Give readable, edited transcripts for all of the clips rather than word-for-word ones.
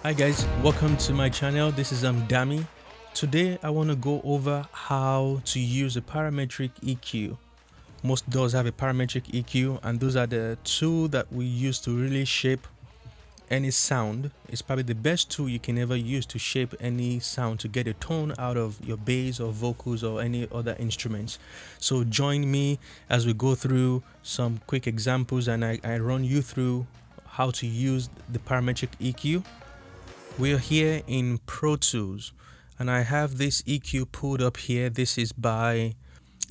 Hi guys, welcome to my channel. This is Dami. Today I want to go over how to use a parametric EQ. Most DAWs have a parametric EQ, and those are the tool that we use to really shape any sound. It's probably the best tool you can ever use to shape any sound, to get a tone out of your bass or vocals or any other instruments. So join me as we go through some quick examples and I run you through how to use the parametric EQ. We're here in Pro Tools and I have this EQ pulled up here. This is by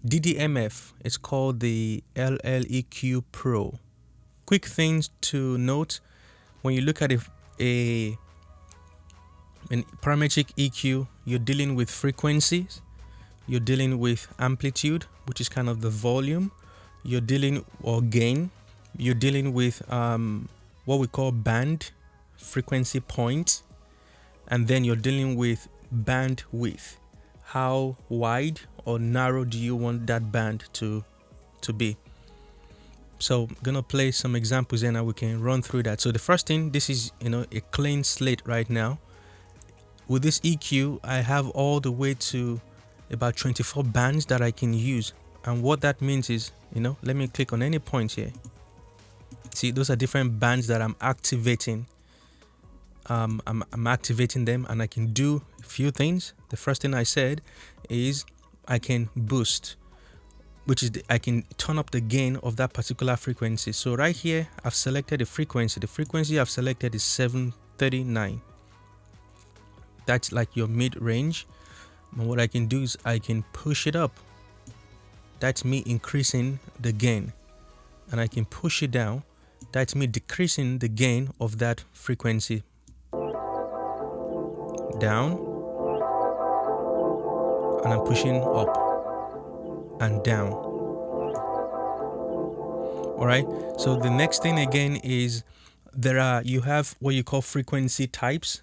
DDMF. It's called the LLEQ Pro. Quick things to note: when you look at a parametric EQ, you're dealing with frequencies, you're dealing with amplitude, which is kind of the volume, you're dealing or gain, you're dealing with what we call band, frequency points, and then you're dealing with bandwidth. How wide or narrow do you want that band to be? So I'm gonna play some examples and we can run through that. So the first thing, this is a clean slate right now. With this EQ, I have all the way to about 24 bands that I can use. And what that means is, let me click on any point here. See, those are different bands that I'm activating. I'm activating them, and I can do a few things. The first thing I said is I can boost, which is I can turn up the gain of that particular frequency. So right here, I've selected a frequency. The frequency I've selected is 739. That's like your mid-range. And what I can do is I can push it up. That's me increasing the gain. And I can push it down. That's me decreasing the gain of that frequency. Down. And I'm pushing up and down. All right, so the next thing again is you have what you call frequency types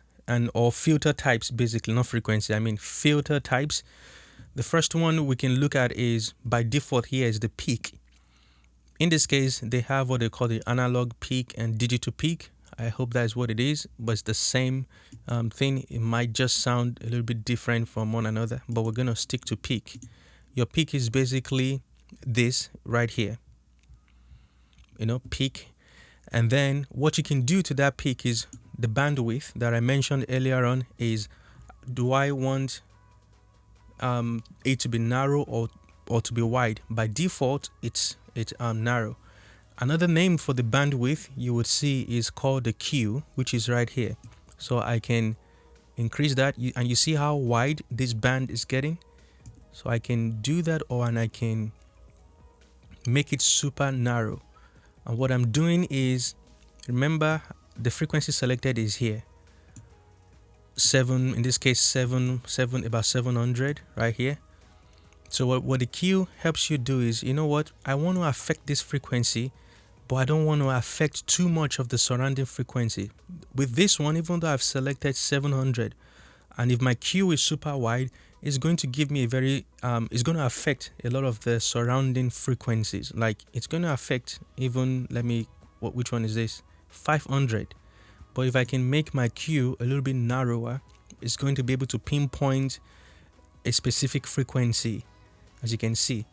or filter types. Basically, not frequency, I mean filter types. The first one we can look at is, by default here, is the peak. In this case, they have what they call the analog peak and digital peak. I hope that is what it is, but it's the same thing. It might just sound a little bit different from one another, but we're going to stick to peak. Your peak is basically this right here, peak. And then what you can do to that peak is the bandwidth that I mentioned earlier on is, do I want it to be narrow or to be wide? By default, it's narrow. Another name for the bandwidth you would see is called the Q, which is right here. So I can increase that, and you see how wide this band is getting. So I can do that, and I can make it super narrow. And what I'm doing is, remember the frequency selected is here. In this case, about 700 right here. So what the Q helps you do is, I want to affect this frequency, but I don't want to affect too much of the surrounding frequency. With this one, even though I've selected 700, and if my Q is super wide, it's going to give me it's going to affect a lot of the surrounding frequencies. Like it's going to affect even, which one is this? 500. But if I can make my Q a little bit narrower, it's going to be able to pinpoint a specific frequency, as you can see.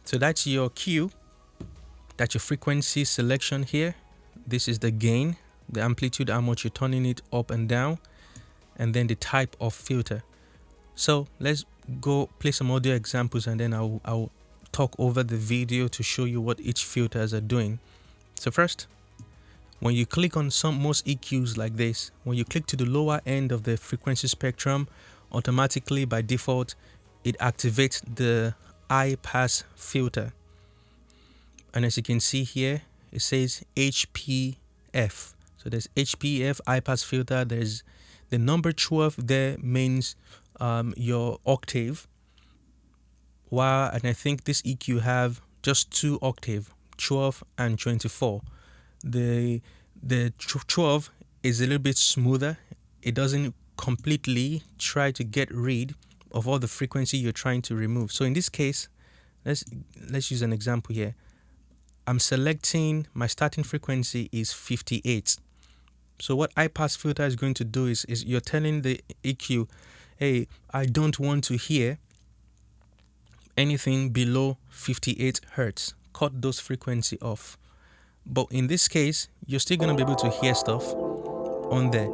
So that's your Q. That's your frequency selection here. This is the gain, the amplitude, how much you're turning it up and down, and then the type of filter. So let's go play some audio examples, and then I'll talk over the video to show you what each filters are doing. So first, when you click on most EQs like this, when you click to the lower end of the frequency spectrum, automatically by default, it activates the high pass filter. And as you can see here, it says HPF. So there's HPF, high pass filter. There's the number 12 there means your octave. And I think this EQ have just 2 octave, 12 and 24. The 12 is a little bit smoother. It doesn't completely try to get rid of all the frequency you're trying to remove. So in this case, let's use an example here. I'm selecting, my starting frequency is 58. So what high pass filter is going to do is you're telling the EQ, hey, I don't want to hear anything below 58 hertz. Cut those frequency off. But in this case, you're still going to be able to hear stuff on there.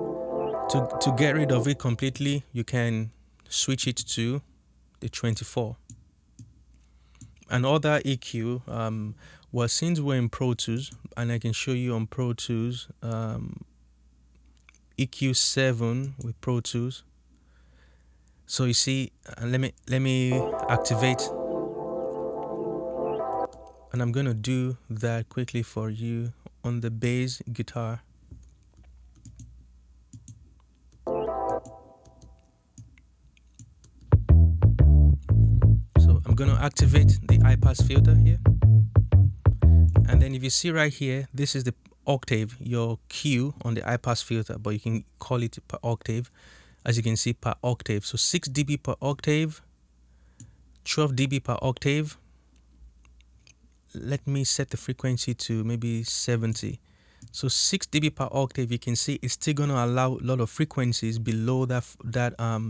To get rid of it completely, you can switch it to the 24. Another EQ, well, since we're in Pro Tools, and I can show you on Pro Tools, EQ 7 with Pro Tools. So you see, let me activate, and I'm gonna do that quickly for you on the bass guitar. So I'm gonna activate the high pass filter here, and then if you see right here, this is the octave, your Q on the high pass filter, but you can call it per octave. As you can see, per octave. So 6 dB per octave, 12 dB per octave. Let me set the frequency to maybe 70. So 6 dB per octave, you can see it's still going to allow a lot of frequencies below that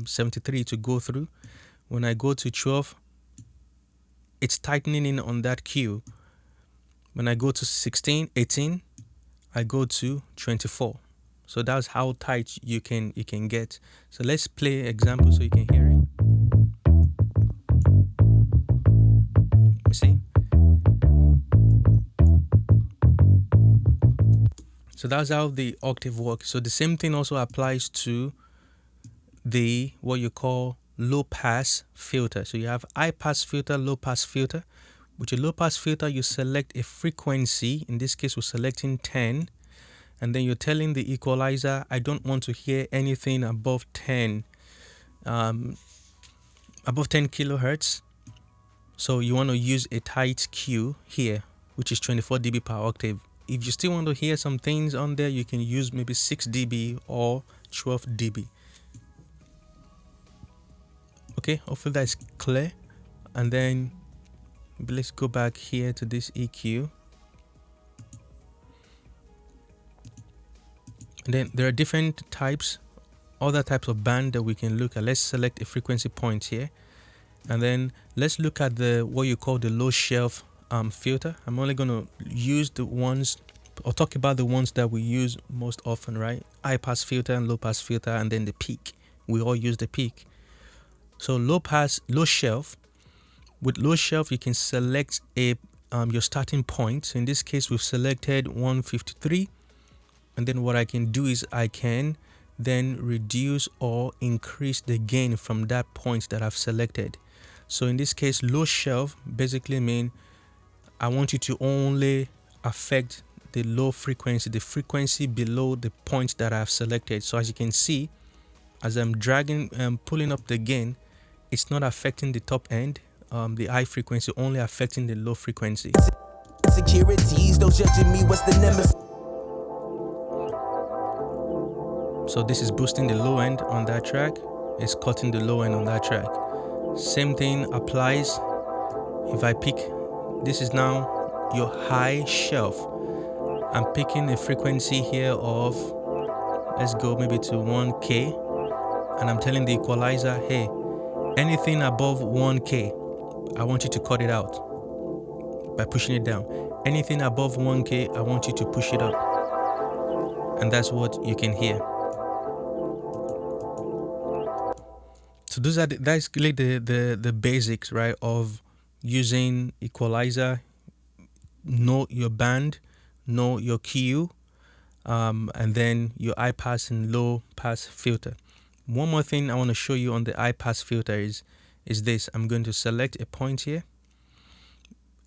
73 to go through. When I go to 12, it's tightening in on that Q. When I go to 16, 18, I go to 24. So that's how tight you can get. So let's play example so you can hear it. You see? So that's how the octave works. So the same thing also applies to the what you call low pass filter. So you have high pass filter, low pass filter. With your low pass filter, you select a frequency. In this case, we're selecting 10. And then you're telling the equalizer, I don't want to hear anything above 10 kilohertz. So you want to use a tight Q here, which is 24 dB per octave. If you still want to hear some things on there, you can use maybe 6 dB or 12 dB. Okay, hopefully that's clear. And then let's go back here to this EQ. And then there are different types, other types of band that we can look at. Let's select a frequency point here. And then let's look at the what you call the low shelf filter. I'm only going to use the ones, or talk about the ones that we use most often, right? High pass filter and low pass filter, and then the peak. We all use the peak. So low shelf. With low shelf, you can select a your starting point. So in this case, we've selected 153. And then what I can do is I can then reduce or increase the gain from that point that I've selected. So in this case, low shelf basically mean I want you to only affect the low frequency, the frequency below the point that I've selected. So as you can see, as I'm dragging and pulling up the gain, it's not affecting the top end, the high frequency, only affecting the low frequency. Insecurities, don't judge me, what's the nemesis? So this is boosting the low end on that track. It's cutting the low end on that track. Same thing applies if I pick, this is now your high shelf. I'm picking a frequency here of, let's go maybe to 1K. And I'm telling the equalizer, hey, anything above 1K, I want you to cut it out by pushing it down. Anything above 1K, I want you to push it up. And that's what you can hear. So that's really the basics, right, of using equalizer. Know your band, know your Q, and then your high pass and low pass filter. One more thing I want to show you on the high pass filter is this. I'm going to select a point here.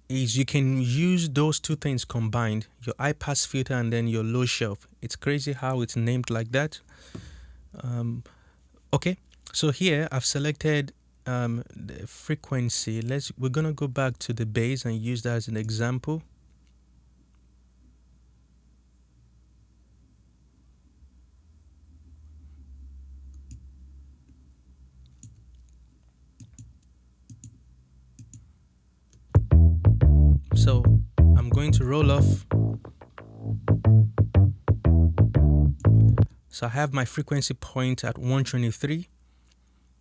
Is you can use those two things combined, your high pass filter and then your low shelf. It's crazy how it's named like that. Okay. So here I've selected the frequency. We're gonna go back to the bass and use that as an example. So I'm going to roll off So I have my frequency point at 123.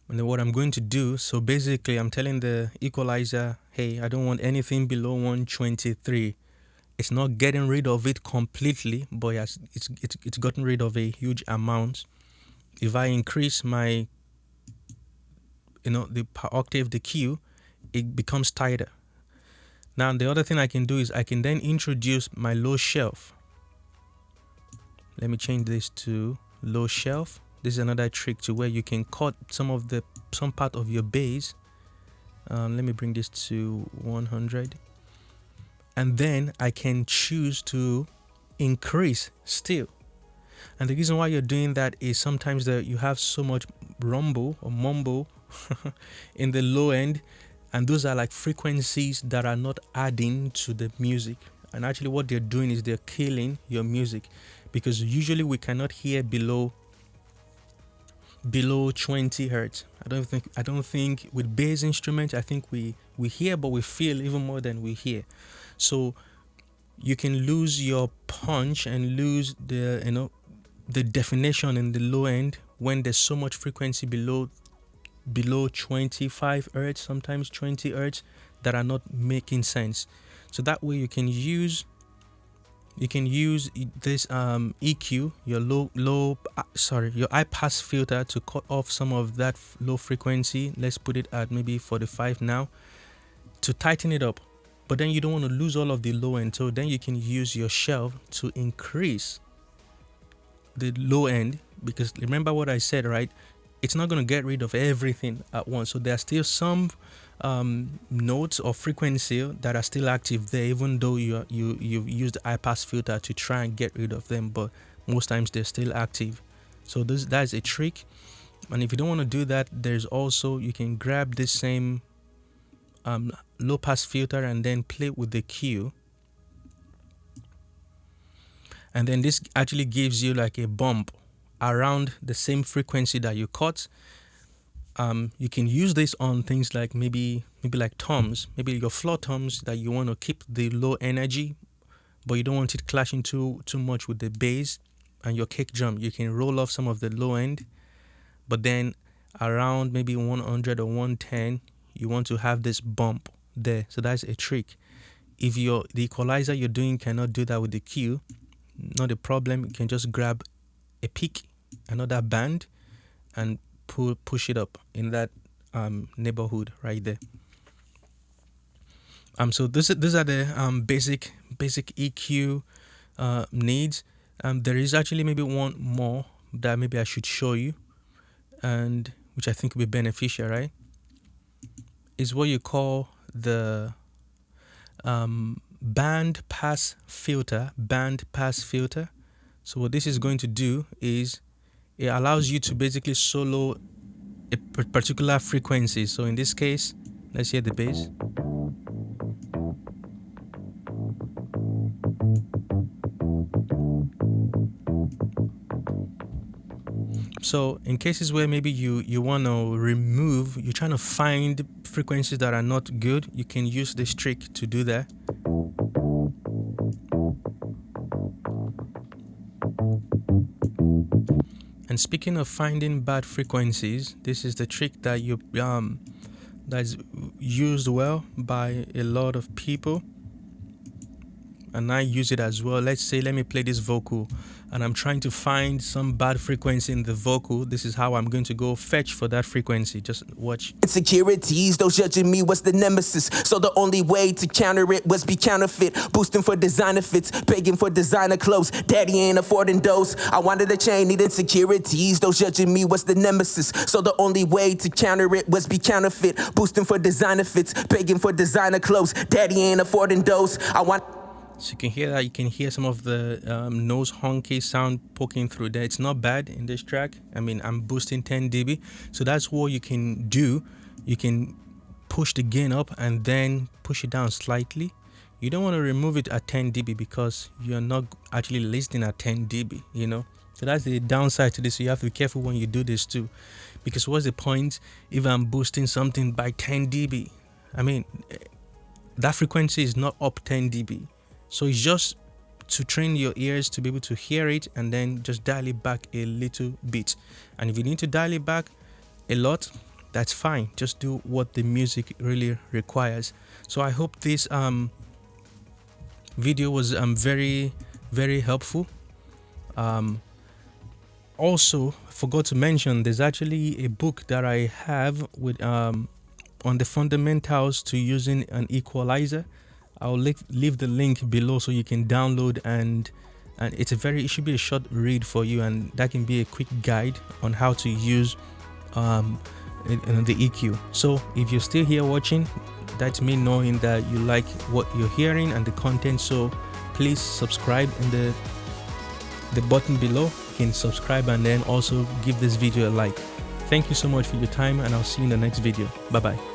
And then what I'm going to do, so basically I'm telling the equalizer, hey, I don't want anything below 123. It's not getting rid of it completely, but it's gotten rid of a huge amount. If I increase my, the per octave, the Q, it becomes tighter. Now the other thing I can do is I can then introduce my low shelf. Let me change this to low shelf. This is another trick to where you can cut some part of your bass. Let me bring this to 100. And then I can choose to increase still. And the reason why you're doing that is sometimes you have so much rumble or mumble in the low end, and those are like frequencies that are not adding to the music. And actually what they're doing is they're killing your music, because usually we cannot hear below 20 hertz. I don't think with bass instruments, I think we hear, but we feel even more than we hear. So you can lose your punch and lose the definition in the low end when there's so much frequency below 25 hertz, sometimes 20 hertz, that are not making sense. So that way you can use this EQ, your high pass filter, to cut off some of that low frequency. Let's put it at maybe 45 now, to tighten it up. But then you don't want to lose all of the low end, so then you can use your shelf to increase the low end, because remember what I said, right? It's not going to get rid of everything at once. So there are still some notes or frequency that are still active there, even though you've used the high pass filter to try and get rid of them, but most times they're still active. So that's a trick. And if you don't want to do that, there's also, you can grab this same low pass filter and then play with the Q, and then this actually gives you like a bump around the same frequency that you cut. You can use this on things like maybe like toms, maybe your floor toms, that you want to keep the low energy, but you don't want it clashing too much with the bass and your kick drum. You can roll off some of the low end, but then around maybe 100 or 110, you want to have this bump there. So that's a trick. If the equalizer you're doing cannot do that with the Q, not a problem. You can just grab a pick, another band, and push it up in that neighborhood right there. So these are the basic EQ needs. There is actually maybe one more that maybe I should show you, and which I think will be beneficial, right? Is what you call the band pass filter. So what this is going to do is it allows you to basically solo a particular frequency. So in this case, let's hear the bass. So in cases where maybe you want to remove, you're trying to find frequencies that are not good, you can use this trick to do that. And speaking of finding bad frequencies, this is the trick that that's used well by a lot of people, and I use it as well. Let's say, let me play this vocal, and I'm trying to find some bad frequency in the vocal. This is how I'm going to go fetch for that frequency. Just watch. Insecurities, those judging me was the nemesis. So the only way to counter it was be counterfeit. Boosting for designer fits, begging for designer clothes. Daddy ain't affording those. I wanted a chain, needed insecurities. Those judging me was the nemesis. So the only way to counter it was be counterfeit. Boosting for designer fits, begging for designer clothes. Daddy ain't affording those. So you can hear that. You can hear some of the nose honky sound poking through there. It's not bad in this track. I mean, I'm boosting 10 dB. So that's what you can do. You can push the gain up and then push it down slightly. You don't want to remove it at 10 dB because you're not actually listening at 10 dB, you know. So that's the downside to this. So you have to be careful when you do this too. Because what's the point if I'm boosting something by 10 dB? I mean, that frequency is not up 10 dB. So it's just to train your ears to be able to hear it, and then just dial it back a little bit. And if you need to dial it back a lot, that's fine. Just do what the music really requires. So I hope this video was very, very helpful. Also, I forgot to mention, there's actually a book that I have with on the fundamentals to using an equalizer. I'll leave the link below so you can download, and it should be a short read for you, and that can be a quick guide on how to use the EQ. So if you're still here watching, that's me knowing that you like what you're hearing and the content. So please subscribe in the button below. You can subscribe and then also give this video a like. Thank you so much for your time, and I'll see you in the next video. Bye bye.